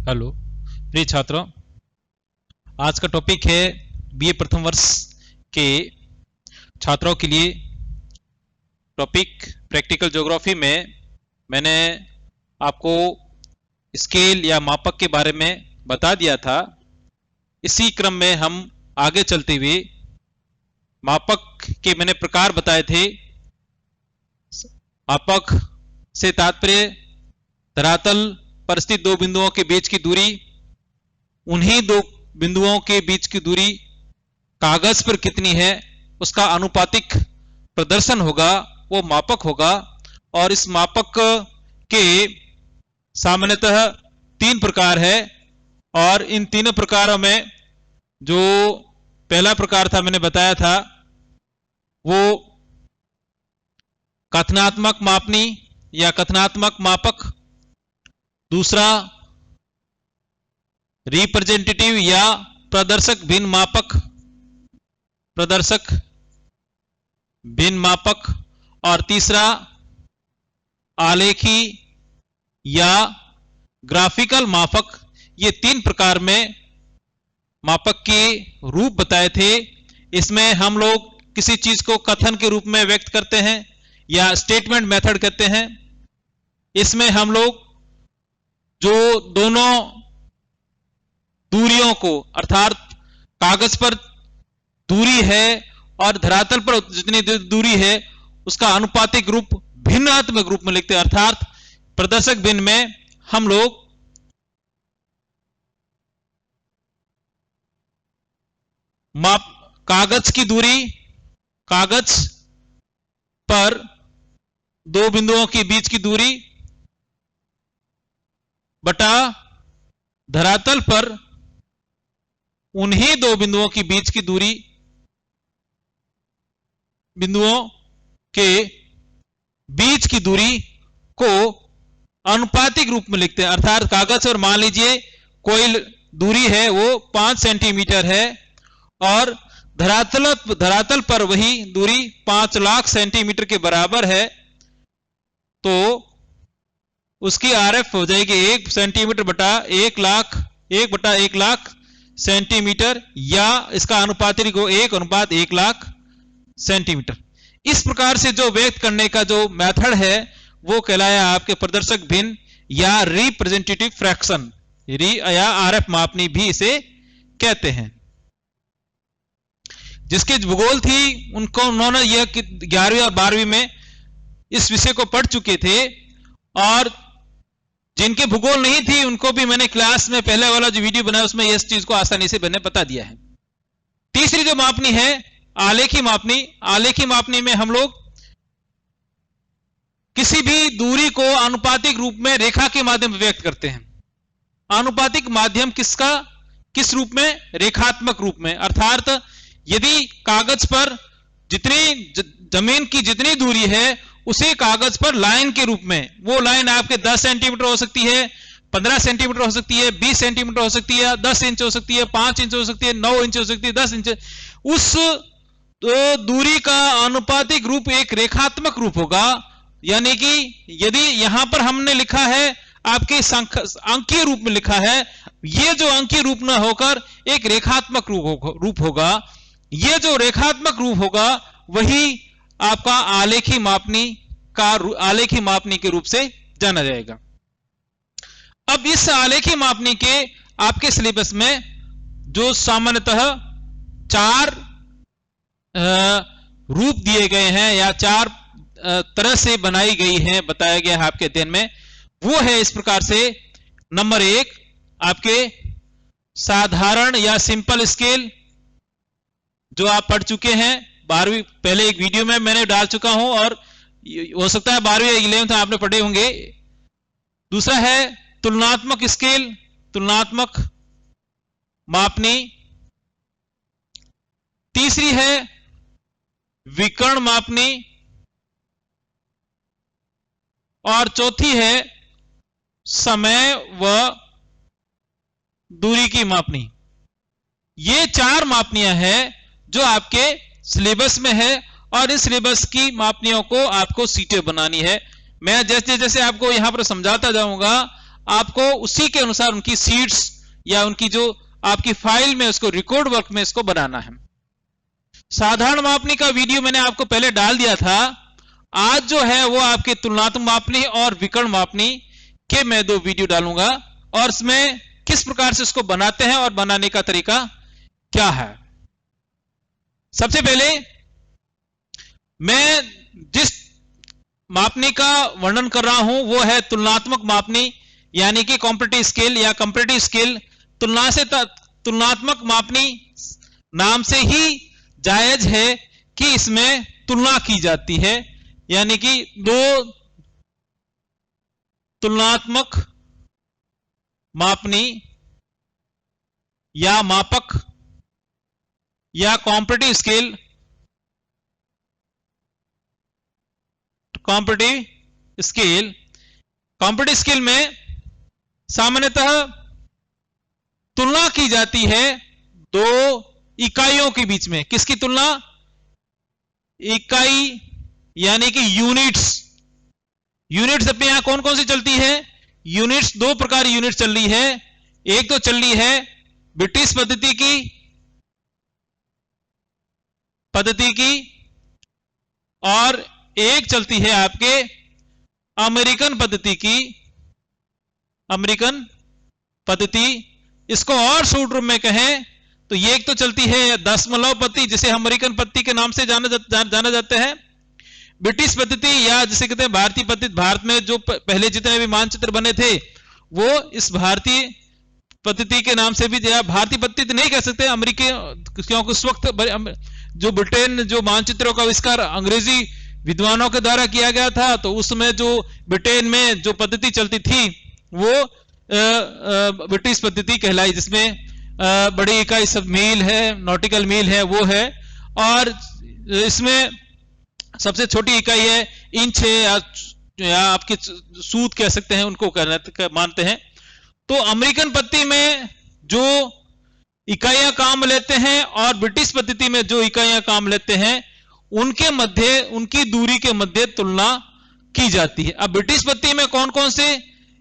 Hello प्रिय छात्रों, आज का टॉपिक है बीए प्रथम वर्ष के छात्रों के लिए टॉपिक प्रैक्टिकल ज्योग्राफी में मैंने आपको स्केल या मापक के बारे में बता दिया था। इसी क्रम में हम आगे चलते हुए मापक के मैंने प्रकार बताए थे। मापक से तात्पर्य धरातल पर स्थित दो बिंदुओं के बीच की दूरी, उन्हीं दो बिंदुओं के बीच की दूरी कागज पर कितनी है उसका अनुपातिक प्रदर्शन होगा, वो मापक होगा। और इस मापक के सामान्यतः तीन प्रकार है, और इन तीनों प्रकारों में जो पहला प्रकार था मैंने बताया था वो कथनात्मक मापनी या कथनात्मक मापक, दूसरा रिप्रेजेंटेटिव या प्रदर्शक भिन्न मापक, प्रदर्शक भिन्न मापक, और तीसरा आलेखी या ग्राफिकल मापक। ये तीन प्रकार में मापक के रूप बताए थे। इसमें हम लोग किसी चीज को कथन के रूप में व्यक्त करते हैं या स्टेटमेंट मेथड कहते हैं। इसमें हम लोग जो दोनों दूरियों को, अर्थात कागज पर दूरी है और धरातल पर जितनी दूरी है उसका अनुपातिक रूप भिन्नात्मक रूप में लिखते हैं। अर्थात प्रदर्शक भिन्न में हम लोग कागज की दूरी, कागज पर दो बिंदुओं के बीच की दूरी बटा धरातल पर उन्हीं दो बिंदुओं के बीच की दूरी, बिंदुओं के बीच की दूरी को अनुपातिक रूप में लिखते हैं। अर्थात कागज पर मान लीजिए कोई दूरी है वो 5 सेंटीमीटर है और धरातल पर वही दूरी 5 लाख सेंटीमीटर के बराबर है, तो उसकी आरएफ हो जाएगी 1 सेंटीमीटर बटा 1 लाख, 1 बटा 1 लाख सेंटीमीटर, या इसका अनुपातिक हो 1:1 लाख सेंटीमीटर। इस प्रकार से जो व्यक्त करने का जो मेथड है वो कहलाया आपके प्रदर्शक भिन्न या रिप्रेजेंटेटिव फ्रैक्शन, या आरएफ मापनी भी इसे कहते हैं। जिसकी भूगोल थी उन्होंने यह 11वीं और 12वीं में इस विषय को पढ़ चुके थे, और जिनके भूगोल नहीं थी उनको भी मैंने क्लास में पहले वाला जो वीडियो बनाया उसमें इस चीज को आसानी से मैंने बता दिया है। तीसरी जो मापनी है आलेखी मापनी। आलेखी मापनी में हम लोग किसी भी दूरी को अनुपातिक रूप में रेखा के माध्यम से व्यक्त करते हैं। अनुपातिक माध्यम किसका, किस रूप में? रेखात्मक रूप में। अर्थात यदि कागज पर जितनी जमीन की जितनी दूरी है उसे कागज पर लाइन के रूप में, वो लाइन आपके 10 सेंटीमीटर हो सकती है, 15 सेंटीमीटर हो सकती है, 20 सेंटीमीटर हो सकती है, 10 इंच हो सकती है, 5 इंच हो सकती है, 9 इंच हो सकती है, 10 इंच, उस दूरी का अनुपातिक रूप एक रेखात्मक रूप होगा। यानी कि यदि यहां पर हमने लिखा है आपके अंकीय रूप में लिखा है, ये जो अंकीय रूप न होकर एक रेखात्मक रूप होगा। ये जो रेखात्मक रूप होगा वही आपका आलेखी मापनी के रूप से जाना जाएगा। अब इस आलेखी मापनी के आपके सिलेबस में जो सामान्यतः 4 रूप दिए गए हैं या 4 तरह से बनाई गई हैं, बताया गया है आपके अध्ययन में, वो है इस प्रकार से। नंबर 1 आपके साधारण या सिंपल स्केल, जो आप पढ़ चुके हैं 12वीं, पहले एक वीडियो में मैंने डाल चुका हूं, और हो सकता है 12वीं या 11वीं आपने पढ़े होंगे। दूसरा है तुलनात्मक स्केल, तुलनात्मक मापनी। तीसरी है विकर्ण मापनी, और चौथी है समय व दूरी की मापनी। ये 4 मापनियां हैं जो आपके सिलेबस में है, और इस सिलेबस की मापनियों को आपको सीटें बनानी है। मैं जैसे जैसे आपको यहां पर समझाता जाऊंगा आपको उसी के अनुसार उनकी सीट्स या उनकी जो आपकी फाइल में उसको रिकॉर्ड वर्क में इसको बनाना है। साधारण मापनी का वीडियो मैंने आपको पहले डाल दिया था। आज जो है वो आपके तुलनात्मक मापनी और विकर्ण मापनी के मैं 2 वीडियो डालूंगा और इसमें किस प्रकार से इसको बनाते हैं और बनाने का तरीका क्या है। सबसे पहले मैं जिस मापनी का वर्णन कर रहा हूं वो है तुलनात्मक मापनी, यानी कि कॉम्परेटिव स्केल या कंपैरेटिव स्केल। तुलनात्मक मापनी नाम से ही जायज है कि इसमें तुलना की जाती है, यानी कि 2 तुलनात्मक मापनी या मापक या कॉम्परेटिव स्केल, कॉम्परेटिव स्केल में सामान्यतः तुलना की जाती है 2 इकाइयों के बीच में। किसकी तुलना? इकाई यानी कि यूनिट्स। यूनिट्स अपने यहां कौन कौन सी चलती है? यूनिट्स 2 प्रकार यूनिट चल रही है। एक तो चल रही है ब्रिटिश पद्धति की और एक चलती है आपके अमेरिकन पद्धति। इसको और शॉर्ट रूप में कहें तो ये एक तो चलती है दशमलव पद्धति, जिसे अमेरिकन पद्धति के नाम से जाना जाता है। ब्रिटिश पद्धति या जिसे कहते हैं भारतीय पद्धति। भारत में जो पहले जितने भी मानचित्र बने थे वो इस भारतीय पद्धति के नाम से भी, या भारतीय पद्धति नहीं कह सकते अमेरिकी, क्योंकि उस वक्त जो ब्रिटेन जो मानचित्रों का आविष्कार अंग्रेजी विद्वानों के द्वारा किया गया था, तो उसमें जो ब्रिटेन में जो पद्धति चलती थी वो ब्रिटिश पद्धति कहलाई, जिसमें बड़ी इकाई सब मील है, नॉटिकल मील है वो है, और इसमें सबसे छोटी इकाई है इंच है या आपके सूत कह सकते हैं, उनको मानते हैं। तो अमेरिकन पद्धति में जो इकाइयां काम लेते हैं और ब्रिटिश पद्धति में जो इकाइयां काम लेते हैं उनके मध्य, उनकी दूरी के मध्य तुलना की जाती है। अब ब्रिटिश पद्धति में कौन कौन से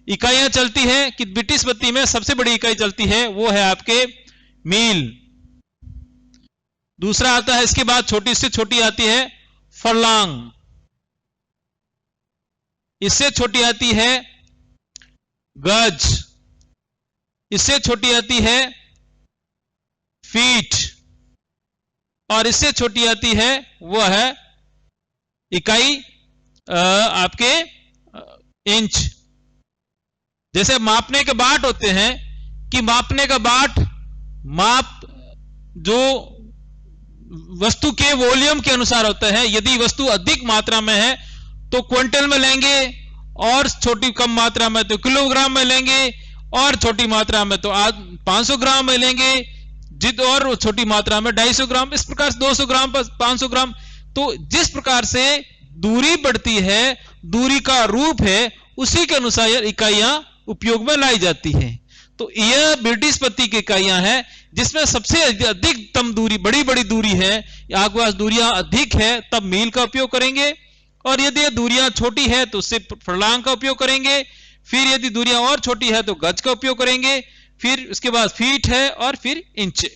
इकाइयां चलती है? कि ब्रिटिश पद्धति में सबसे बड़ी इकाई चलती है वो है आपके मील। दूसरा आता है, इसके बाद छोटी से छोटी आती है फरलांग, इससे छोटी आती है गज, इससे छोटी आती है फीट, और इससे छोटी आती है वो है इकाई आपके इंच। जैसे मापने के बाट होते हैं कि मापने का बाट माप जो वस्तु के वॉल्यूम के अनुसार होता है। यदि वस्तु अधिक मात्रा में है तो क्विंटल में लेंगे, और छोटी कम मात्रा में तो किलोग्राम में लेंगे, और छोटी मात्रा में तो 500 ग्राम में लेंगे, और छोटी मात्रा में 250 ग्राम, इस प्रकार से 200 ग्राम पर 500 ग्राम। तो जिस प्रकार से दूरी बढ़ती है, दूरी का रूप है, उसी के अनुसार इकाइयां उपयोग में लाई जाती है। तो यह ब्रिटिश पद्धति की इकाइयां हैं जिसमें सबसे अधिकतम दूरी, बड़ी बड़ी दूरी है, आपके पास दूरियां अधिक है तब मील का उपयोग करेंगे, और यदि दूरियां छोटी है तो उससे फरलांग का उपयोग करेंगे। फिर यदि दूरियां और छोटी है तो गज का उपयोग करेंगे, फिर उसके बाद फीट है, और फिर इंच।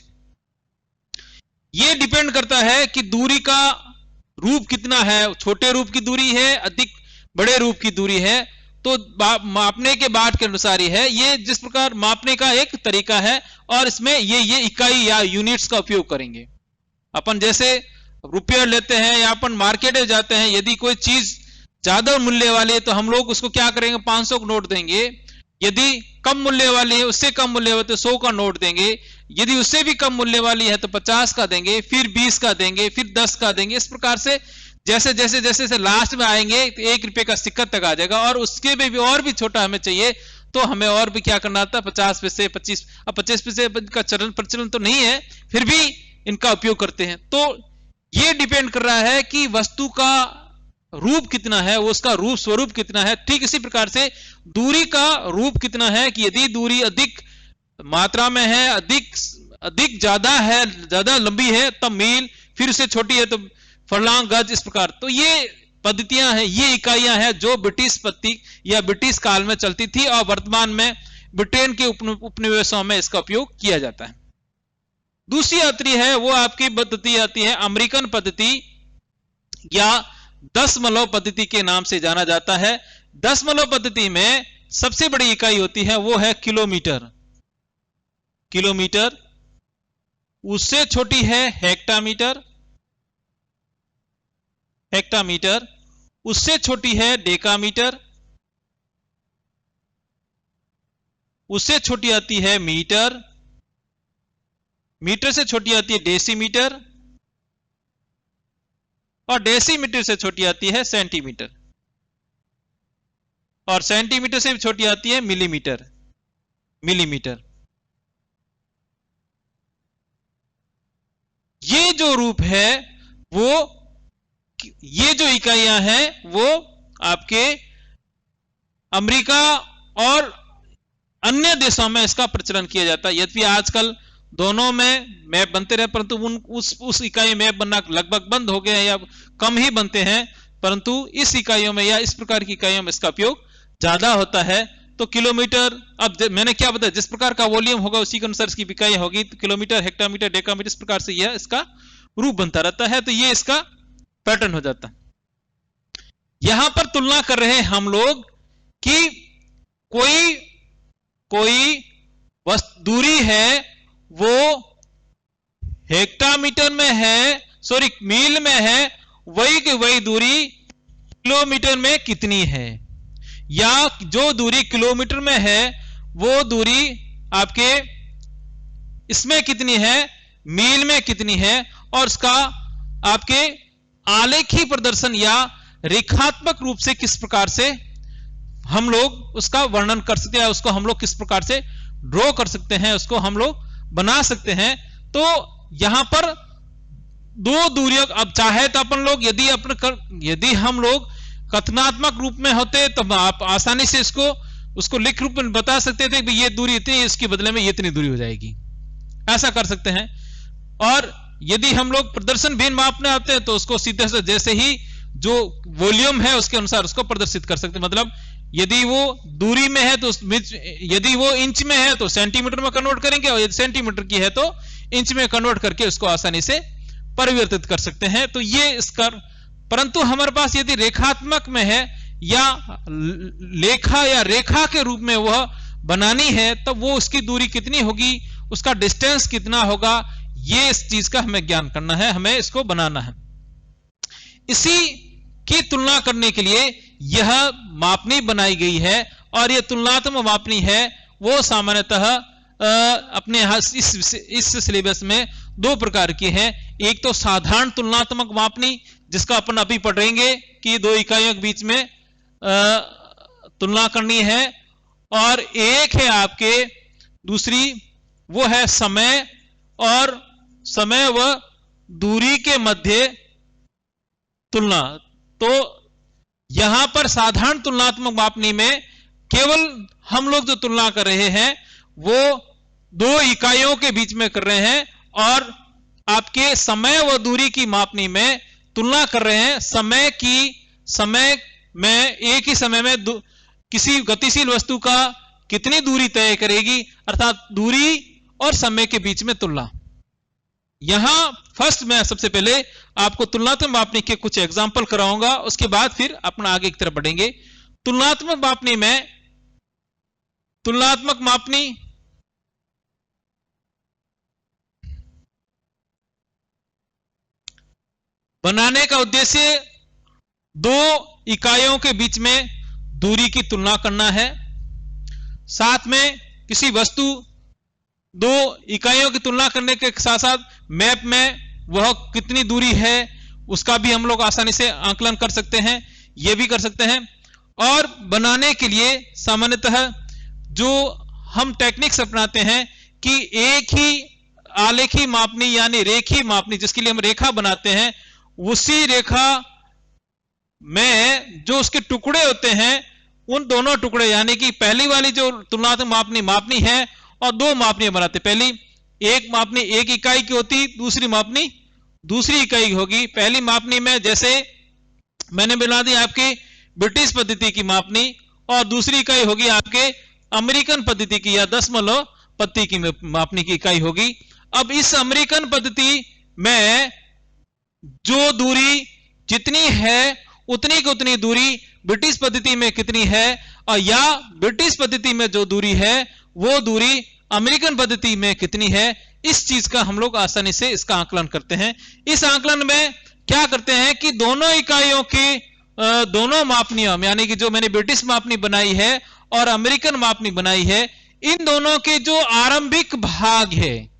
यह डिपेंड करता है कि दूरी का रूप कितना है, छोटे रूप की दूरी है, अधिक बड़े रूप की दूरी है, तो मापने के बाट के अनुसार ही है। ये जिस प्रकार मापने का एक तरीका है, और इसमें ये इकाई या यूनिट्स का उपयोग करेंगे। अपन जैसे रुपया लेते हैं या अपन मार्केट में जाते हैं, यदि कोई चीज ज्यादा मूल्य वाली है तो हम लोग उसको क्या करेंगे, 500 का नोट देंगे। यदि कम मूल्य वाली है, उससे कम मूल्य वाली तो 100 का नोट देंगे। यदि उससे भी कम मूल्य वाली है तो 50 का देंगे, फिर 20 का देंगे, फिर 10 का देंगे। इस प्रकार से जैसे जैसे जैसे से लास्ट में आएंगे तो 1 रुपए का सिक्का तक आ जाएगा, और उसके में भी और भी छोटा हमें चाहिए तो हमें और भी क्या करना था, 50 पैसे 25। अब 25 पैसे का प्रचलन तो नहीं है, फिर भी इनका उपयोग करते हैं। तो ये डिपेंड कर रहा है कि वस्तु का रूप कितना है, वो उसका रूप स्वरूप कितना है। ठीक इसी प्रकार से दूरी का रूप कितना है, कि यदि दूरी अधिक मात्रा में है, अधिक ज्यादा है, ज्यादा लंबी है तब मील, फिर उससे छोटी है तो फरलांग, गज, इस प्रकार। तो ये पद्धतियां हैं, ये इकाइयां हैं जो ब्रिटिश पद्धति या ब्रिटिश काल में चलती थी और वर्तमान में ब्रिटेन के उपनिवेशों में इसका उपयोग किया जाता है। दूसरी आती है वो आपकी पद्धति आती है अमेरिकन पद्धति या दशमलव पद्धति के नाम से जाना जाता है। दशमलव पद्धति में सबसे बड़ी इकाई होती है वो है किलोमीटर। किलोमीटर, उससे छोटी है हेक्टामीटर। हेक्टामीटर, उससे छोटी है डेकामीटर। उससे छोटी आती है मीटर। मीटर से छोटी आती है डेसीमीटर और डेसीमीटर से छोटी आती है सेंटीमीटर और सेंटीमीटर से भी छोटी आती है मिलीमीटर। मिलीमीटर, ये जो रूप है वो, ये जो इकाइयां हैं वो आपके अमेरिका और अन्य देशों में इसका प्रचलन किया जाता है। यद्यपि आजकल दोनों में मैप बनते रहे परंतु उस इकाई मैप बनना लगभग बंद हो गया है या कम ही बनते हैं, परंतु इस इकाइयों में या इस प्रकार की इकाइयों में इसका उपयोग ज्यादा होता है। तो किलोमीटर, अब मैंने क्या बताया, जिस प्रकार का वॉल्यूम होगा उसी के अनुसार इसकी इकाई होगी। तो किलोमीटर, हेक्टामीटर, डेकामीटर, इस प्रकार से यह इसका रूप बनता रहता है। तो ये इसका पैटर्न हो जाता है। यहां पर तुलना कर रहे हैं हम लोग कि कोई दूरी है वो हेक्टामीटर में है, सॉरी मील में है, वही की वही दूरी किलोमीटर में कितनी है, या जो दूरी किलोमीटर में है वो दूरी आपके इसमें कितनी है, मील में कितनी है, और उसका आपके आलेखी प्रदर्शन या रेखात्मक रूप से किस प्रकार से हम लोग उसका वर्णन कर सकते हैं, उसको हम लोग किस प्रकार से ड्रॉ कर सकते हैं, उसको हम लोग बना सकते हैं। तो यहां पर दो दूरियों, अब चाहे तो अपन लोग यदि हम लोग कथनात्मक रूप में होते तो आप आसानी से उसको लिख रूप में बता सकते थे कि ये दूरी इतनी, इसके बदले में ये इतनी दूरी हो जाएगी, ऐसा कर सकते हैं। और यदि हम लोग प्रदर्शन भिन्न मापने आते हैं तो उसको सीधे से जैसे ही जो वॉल्यूम है उसके अनुसार उसको प्रदर्शित कर सकते हैं। मतलब यदि वो दूरी में है तो यदि वो इंच में है तो सेंटीमीटर में कन्वर्ट करेंगे, और यदि सेंटीमीटर की है तो इंच में कन्वर्ट करके उसको आसानी से परिवर्तित कर सकते हैं। तो ये इसका, परंतु हमारे पास यदि रेखात्मक में है या लेखा या रेखा के रूप में वह बनानी है तो वो उसकी दूरी कितनी होगी, उसका डिस्टेंस कितना होगा, ये इस चीज का हमें ज्ञान करना है, हमें इसको बनाना है। इसी की तुलना करने के लिए यह मापनी बनाई गई है, और यह तुलनात्मक मापनी है वो सामान्यतः अपने इस सिलेबस में दो प्रकार की है। एक तो साधारण तुलनात्मक मापनी जिसका अपन अभी पढ़ेंगे कि दो इकाइयों के बीच में तुलना करनी है, और एक है आपके दूसरी वो है समय और समय व दूरी के मध्य तुलना। तो यहां पर साधारण तुलनात्मक मापनी में केवल हम लोग जो तुलना कर रहे हैं वो दो इकाइयों के बीच में कर रहे हैं, और आपके समय व दूरी की मापनी में तुलना कर रहे हैं समय में एक ही समय में किसी गतिशील वस्तु का कितनी दूरी तय करेगी, अर्थात दूरी और समय के बीच में तुलना। यहां फर्स्ट मैं सबसे पहले आपको तुलनात्मक मापनी के कुछ एग्जाम्पल कराऊंगा, उसके बाद फिर अपना आगे की तरफ बढ़ेंगे। तुलनात्मक मापनी में तुलनात्मक मापनी बनाने का उद्देश्य दो इकाइयों के बीच में दूरी की तुलना करना है, साथ में किसी वस्तु दो इकाइयों की तुलना करने के साथ साथ मैप में वह कितनी दूरी है उसका भी हम लोग आसानी से आकलन कर सकते हैं, यह भी कर सकते हैं। और बनाने के लिए सामान्यतः जो हम टेक्निक्स अपनाते हैं कि एक ही आलेखी मापनी यानी रेखी मापनी, जिसके लिए हम रेखा बनाते हैं, उसी रेखा में जो उसके टुकड़े होते हैं उन दोनों टुकड़े यानी कि पहली वाली जो तुलनात्मक मापनी है और दो मापनियां बनाते, पहली एक मापनी एक इकाई की होती, दूसरी मापनी दूसरी इकाई होगी। पहली मापनी में जैसे मैंने बना दी आपकी ब्रिटिश पद्धति की मापनी, और दूसरी इकाई होगी आपके अमेरिकन पद्धति की या दशमलव पद्धति की मापनी की इकाई होगी। अब इस अमेरिकन पद्धति में जो दूरी जितनी है उतनी की उतनी दूरी ब्रिटिश पद्धति में कितनी है, और या ब्रिटिश पद्धति में जो दूरी है वो दूरी अमेरिकन पद्धति में कितनी है, इस चीज का हम लोग आसानी से इसका आकलन करते हैं। इस आकलन में क्या करते हैं कि दोनों इकाइयों की दोनों मापनियों, यानी कि जो मैंने ब्रिटिश मापनी बनाई है और अमेरिकन मापनी बनाई है, इन दोनों के जो आरंभिक भाग है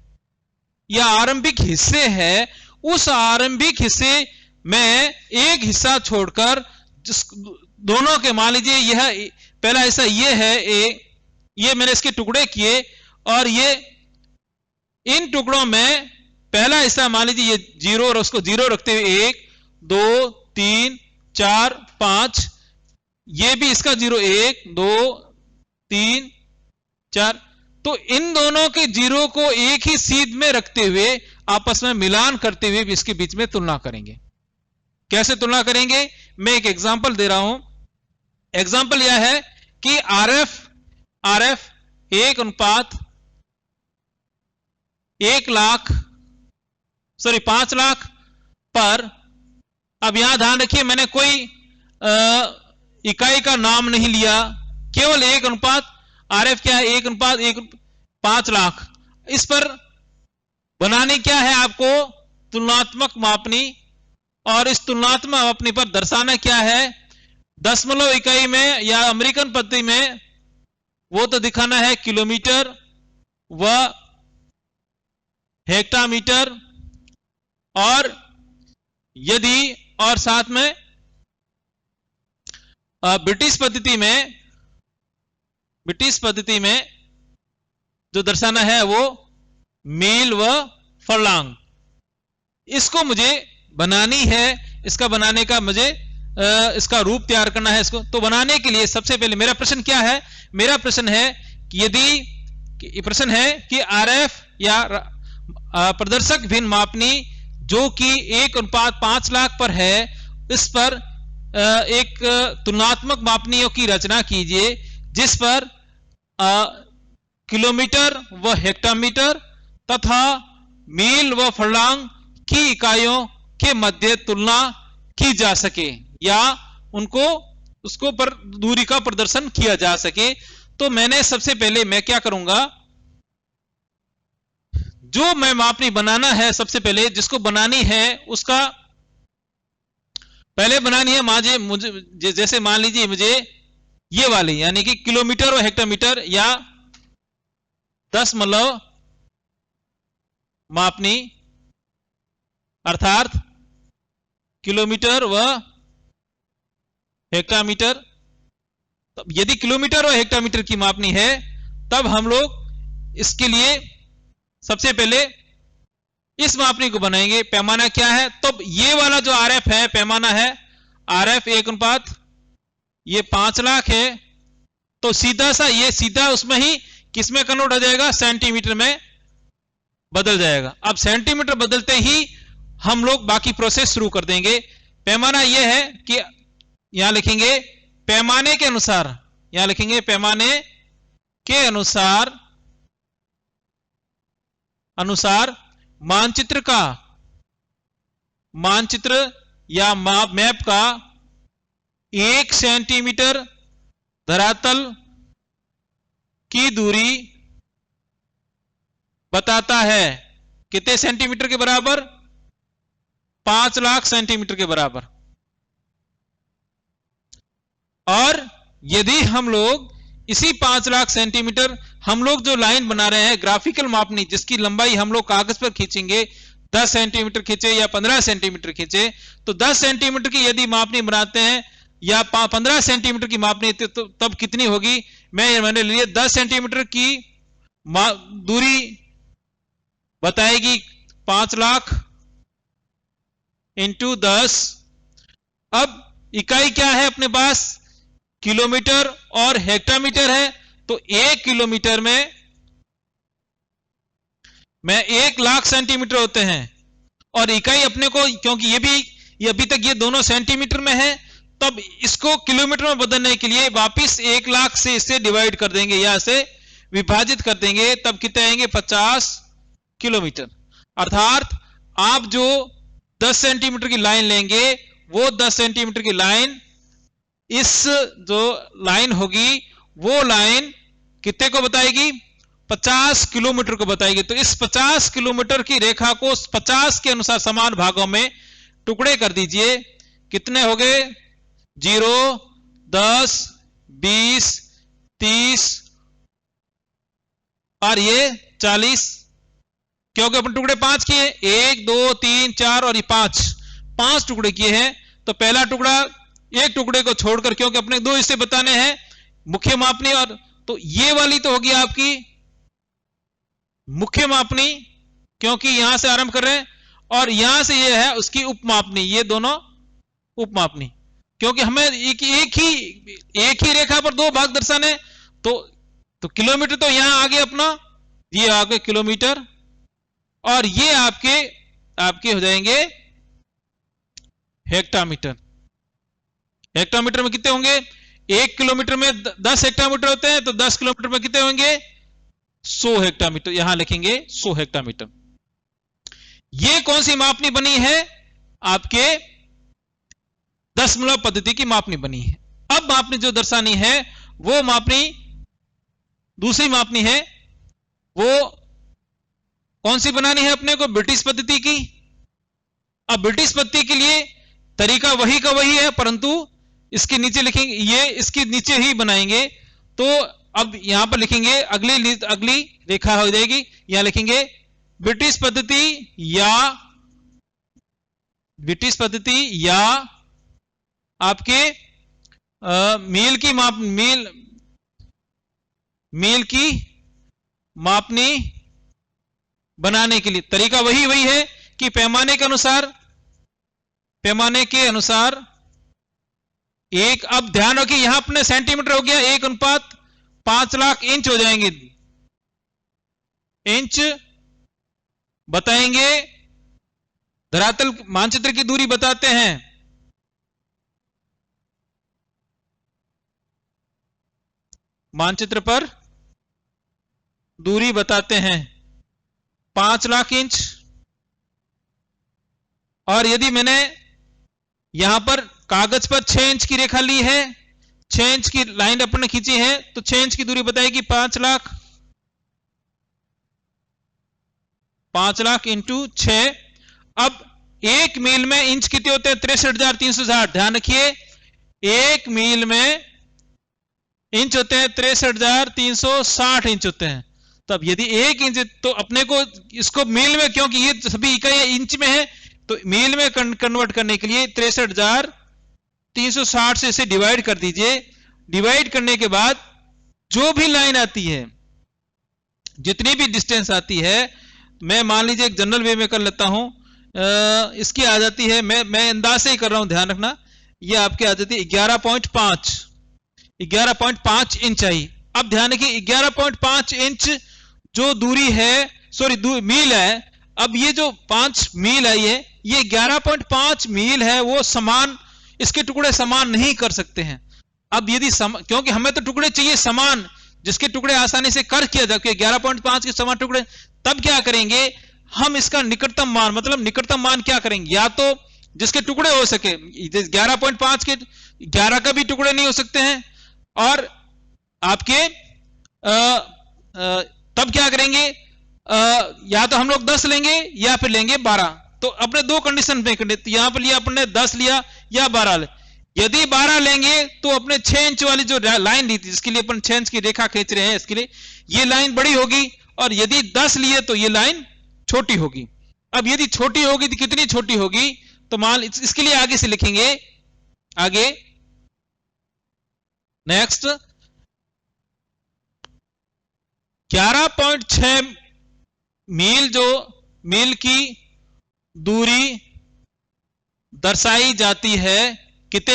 या आरंभिक हिस्से है, उस आरंभिक हिस्से में एक हिस्सा छोड़कर जिस दोनों के, मान लीजिए यह पहला हिस्सा ये है ये मैंने इसके टुकड़े किए, और ये इन टुकड़ों में पहला हिस्सा मान लीजिए ये 0 और उसको 0 रखते हुए 1 2 3 4 5, ये भी इसका 0 1 2 3 4, तो इन दोनों के 0 को एक ही सीध में रखते हुए आपस में मिलान करते हुए इसके बीच में तुलना करेंगे। कैसे तुलना करेंगे, मैं एक एग्जांपल दे रहा हूं। एग्जांपल यह है कि आरएफ 5 लाख पर, अब यहां ध्यान रखिए मैंने कोई इकाई का नाम नहीं लिया, केवल 1 आरएफ क्या है 1:5 लाख। इस पर बनानी क्या है आपको, तुलनात्मक मापनी, और इस तुलनात्मक मापनी पर दर्शाना क्या है, दशमलव इकाई में या अमेरिकन पद्धति में वो तो दिखाना है किलोमीटर व हेक्टामीटर, और यदि और साथ में ब्रिटिश पद्धति में जो दर्शाना है वो मील व फरलांग। इसको मुझे बनानी है, इसका बनाने का मुझे इसका रूप तैयार करना है। इसको तो बनाने के लिए सबसे पहले मेरा प्रश्न क्या है, मेरा प्रश्न है कि आरएफ या प्रदर्शक भिन्न मापनी जो कि 1:5 लाख पर है, इस पर एक तुलनात्मक मापनियों की रचना कीजिए जिस पर किलोमीटर व हेक्टामीटर तथा मील व फरलांग की इकाइयों के मध्य तुलना की जा सके या उसको पर दूरी का प्रदर्शन किया जा सके। तो मैंने सबसे पहले मैं क्या करूंगा, जो मैं मापनी बनाना है सबसे पहले जिसको बनानी है उसका पहले बनानी है मुझे जैसे मान लीजिए मुझे ये वाली यानी कि किलोमीटर और हेक्टामीटर या दशमलव मापनी अर्थात किलोमीटर व हेक्टामीटर। यदि किलोमीटर और हेक्टामीटर की मापनी है तब हम लोग इसके लिए सबसे पहले इस मापनी को बनाएंगे। पैमाना क्या है, तो ये वाला जो आरएफ है पैमाना है आरएफ 1:5, ये 5 लाख है, तो सीधा उसमें ही किसमें कन्वर्ट हो जाएगा, सेंटीमीटर में बदल जाएगा। अब सेंटीमीटर बदलते ही हम लोग बाकी प्रोसेस शुरू कर देंगे। पैमाना यह है कि यहां लिखेंगे पैमाने के अनुसार, यहां लिखेंगे पैमाने के अनुसार मानचित्र या मैप का 1 सेंटीमीटर धरातल की दूरी बताता है कितने सेंटीमीटर के बराबर, 5 लाख सेंटीमीटर के बराबर। और यदि हम लोग इसी 5 लाख सेंटीमीटर हम लोग जो लाइन बना रहे हैं ग्राफिकल मापनी जिसकी लंबाई हम लोग कागज पर खींचेंगे, 10 सेंटीमीटर खींचे या 15 सेंटीमीटर खींचे, तो 10 सेंटीमीटर की यदि मापनी बनाते हैं या 15 सेंटीमीटर की मापनी तो तब कितनी होगी, मैंने लिए 10 सेंटीमीटर की दूरी बताएगी 5 लाख इंटू 10। अब इकाई क्या है अपने पास, किलोमीटर और हेक्टामीटर है, तो 1 किलोमीटर में 1 लाख सेंटीमीटर होते हैं। और इकाई अपने को क्योंकि ये भी ये अभी तक ये दोनों सेंटीमीटर में है, तब इसको किलोमीटर में बदलने के लिए वापिस 1 लाख से इसे डिवाइड कर देंगे या इसे विभाजित कर देंगे, तब कितने आएंगे 50 किलोमीटर। अर्थात आप जो 10 सेंटीमीटर की लाइन लेंगे, वो 10 सेंटीमीटर की लाइन, इस जो लाइन होगी वो लाइन कितने को बताएगी, 50 किलोमीटर को बताएगी। तो इस 50 किलोमीटर की रेखा को 50 के अनुसार समान भागों में टुकड़े कर दीजिए। कितने हो गए, 0, 10, 20, 30 और ये 40, क्योंकि अपन टुकड़े 5 किए, 1, 2, 3, 4 और ये 5 टुकड़े किए हैं। तो पहला टुकड़ा, एक टुकड़े को छोड़कर, क्योंकि अपने 2 हिस्से बताने हैं, मुख्य मापनी, और तो ये वाली तो होगी आपकी मुख्य मापनी, क्योंकि यहां से आरंभ कर रहे हैं, और यहां से ये है उसकी उपमापनी, ये दोनों उपमापनी, क्योंकि हमें एक ही रेखा पर 2 भाग दर्शाने। तो किलोमीटर तो यहां आगे अपना, ये आगे किलोमीटर, और ये आपके हो जाएंगे हेक्टामीटर। हेक्टामीटर में कितने होंगे, 1 किलोमीटर में 10 हेक्टामीटर होते हैं, तो 10 किलोमीटर में कितने होंगे, 100 हेक्टामीटर। यहां लिखेंगे 100 हेक्टामीटर। ये कौन सी मापनी बनी है, आपके दशमलव पद्धति की मापनी बनी है। अब मापनी जो दर्शानी है, वो मापनी दूसरी मापनी है, वो कौन सी बनानी है अपने को, ब्रिटिश पद्धति की। अब ब्रिटिश पद्धति के लिए तरीका वही का वही है, परंतु इसके नीचे लिखेंगे, ये इसके नीचे ही बनाएंगे। तो अब यहां पर लिखेंगे, अगली रेखा हो जाएगी, यहां लिखेंगे ब्रिटिश पद्धति या आपके मील की मापनी बनाने के लिए तरीका वही है कि पैमाने के अनुसार एक, अब ध्यान रखिए यहां अपने सेंटीमीटर हो गया 1:5 लाख इंच हो जाएंगे, इंच बताएंगे, धरातल मानचित्र की दूरी बताते हैं, मानचित्र पर दूरी बताते हैं 5 लाख इंच। और यदि मैंने यहां पर कागज पर 6 इंच की रेखा ली है, 6 इंच की लाइन अपन ने खींची है, तो 6 इंच की दूरी बताएगी 5 लाख, 5 लाख इंटू 6। अब 1 मील में इंच कितने होते हैं, 63,360। ध्यान रखिए 1 मील में इंच होते हैं 63,360 इंच होते हैं। तब यदि 1 इंच, तो अपने को इसको मील में, क्योंकि ये सभी इकाइयां इंच में है, तो मील में कन्वर्ट करने के लिए 63,360 से इसे डिवाइड कर दीजिए। डिवाइड करने के बाद जो भी लाइन आती है, जितनी भी डिस्टेंस आती है, मैं मान लीजिए एक जनरल वे में कर लेता हूं, इसकी आ जाती है, मैं अंदाज से ही कर रहा हूं, ध्यान रखना, ये आपके आ जाती है 11.5 इंच आई। अब ध्यान रखिए 11.5 इंच जो दूरी है, मील है। अब ये जो 5 मील आई है, ये 11.5 मील है, वो समान, इसके टुकड़े समान नहीं कर सकते हैं। अब यदि क्योंकि हमें तो टुकड़े चाहिए समान, जिसके टुकड़े आसानी से कर किया जाए, 11.5 के समान टुकड़े, तब क्या करेंगे हम, इसका निकटतम मान, मतलब निकटतम मान क्या करेंगे, या तो जिसके टुकड़े हो सके, 11.5 के 11 का भी टुकड़े नहीं हो सकते हैं, और आपके तब क्या करेंगे, या तो हम लोग 10 लेंगे या फिर लेंगे 12। तो अपने 2 कंडीशन पे यहां पर लिया अपने 10 लिया या 12 ले। यदि 12 लेंगे तो अपने 6 इंच वाली जो लाइन ली थी, जिसके लिए अपन 6 इंच की रेखा खींच रहे हैं, इसके लिए ये लाइन बड़ी होगी, और यदि 10 लिए तो ये लाइन छोटी होगी। अब यदि छोटी होगी तो कितनी छोटी होगी, तो मान इसके लिए आगे से लिखेंगे, आगे नेक्स्ट 11.6 मील, जो मील की दूरी दर्शाई जाती है, कितने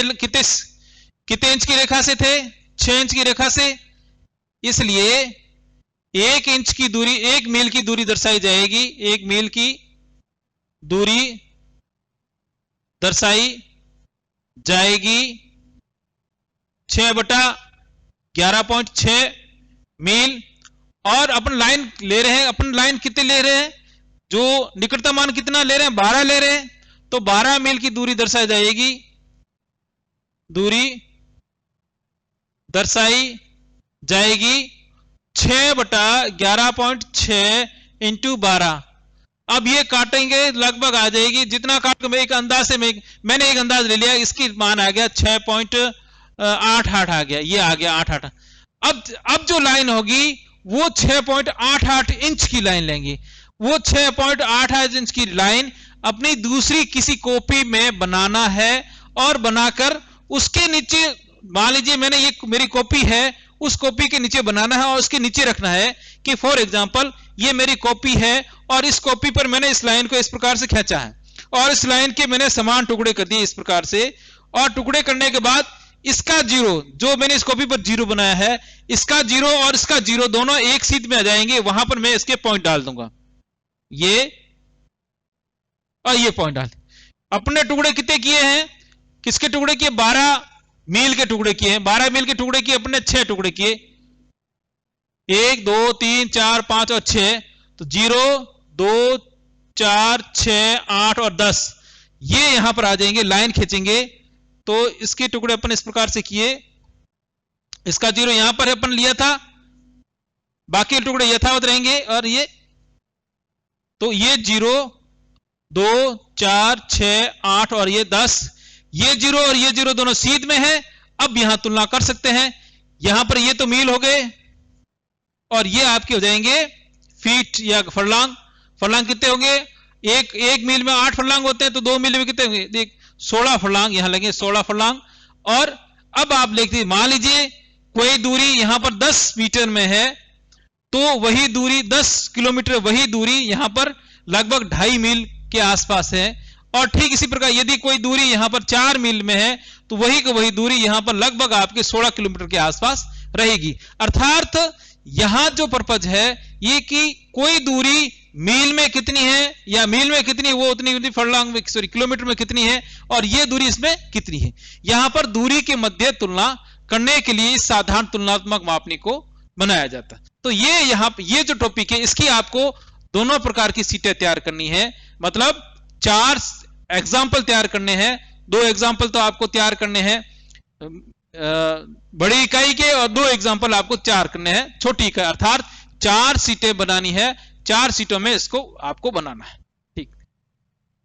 इंच की रेखा से थे, 6 इंच की रेखा से, इसलिए 1 इंच की दूरी, 1 मील की दूरी दर्शाई जाएगी, 1 मील की दूरी दर्शाई जाएगी 6/11.6 मील। और अपन लाइन ले रहे हैं, अपन लाइन कितने ले रहे हैं, जो निकटतम मान कितना ले रहे हैं, 12 ले रहे हैं, तो 12 मील की दूरी दर्शाई जाएगी, दूरी दर्शाई जाएगी 6/11.6 इंटू 12। अब ये काटेंगे लगभग आ जाएगी, जितना काट मैं एक अंदाज से मैंने एक अंदाज ले लिया, इसकी मान आ गया 6.88 आ गया, ये आ गया 88। अब जो लाइन होगी वो 6.88 इंच की लाइन लेंगे। वो 6.88 इंच की लाइन अपनी दूसरी किसी कॉपी में बनाना है और बनाकर उसके नीचे, मान लीजिए मैंने ये मेरी कॉपी है, उस कॉपी के नीचे बनाना है और उसके नीचे रखना है कि फॉर एग्जांपल ये मेरी कॉपी है और इस कॉपी पर मैंने इस लाइन को इस प्रकार से खींचा है और इस लाइन के मैंने समान टुकड़े कर दिए इस प्रकार से, और टुकड़े करने के बाद इसका जीरो, जो मैंने इस कॉपी पर जीरो बनाया है, इसका जीरो और इसका जीरो दोनों एक सीध में आ जाएंगे, वहां पर मैं इसके पॉइंट डाल दूंगा, ये और ये पॉइंट डाल। अपने टुकड़े कितने किए हैं, किसके टुकड़े किए, 12 मील के टुकड़े किए हैं। 12 मील के टुकड़े किए अपने, 6 टुकड़े किए, 1 2 3 4 5 और 6, तो 0 2 4 6 8 और 10 ये यहां पर आ जाएंगे, लाइन खींचेंगे तो इसके टुकड़े अपन इस प्रकार से किए, इसका जीरो यहां पर अपन लिया था, बाकी टुकड़े यथावत रहेंगे, और ये तो ये 0 2 4 6 8 और ये 10, ये जीरो और ये जीरो दोनों सीध में है। अब यहां तुलना कर सकते हैं, यहां पर ये तो मील हो गए और ये आपके हो जाएंगे फीट या फरलांग। फरलांग कितने होंगे, एक मील में 8 फरलांग होते हैं, तो 2 मील में कितने होंगे, देख 16 फरलांग यहां लगे, 16 फरलांग। और अब आप लिखते, मान लीजिए कोई दूरी यहां पर 10 मीटर में है, तो वही दूरी 10 किलोमीटर, वही दूरी यहां पर लगभग 2.5 मील के आसपास है। और ठीक इसी प्रकार यदि कोई दूरी यहां पर 4 मील में है, तो वही की वही दूरी यहां पर लगभग आपके 16 किलोमीटर के आसपास रहेगी। अर्थात यहां जो पर्पज है ये कि कोई दूरी मील में कितनी है या मील में कितनी, वो उतनी फरलांग में, सॉरी किलोमीटर में कितनी है, और ये दूरी इसमें कितनी है। यहां पर दूरी के मध्य तुलना करने के लिए साधारण तुलनात्मक मापनी को बनाया जाता है। तो ये यहां ये जो टॉपिक है, इसकी आपको दोनों प्रकार की सीटें तैयार करनी है, मतलब 4 एग्जाम्पल तैयार करने हैं। 2 एग्जाम्पल तो आपको तैयार करने हैं बड़ी इकाई के, और 2 एग्जाम्पल आपको तैयार करने हैं छोटी इकाई, अर्थात 4 सीटें बनानी है, 4 सीटों में इसको आपको बनाना है।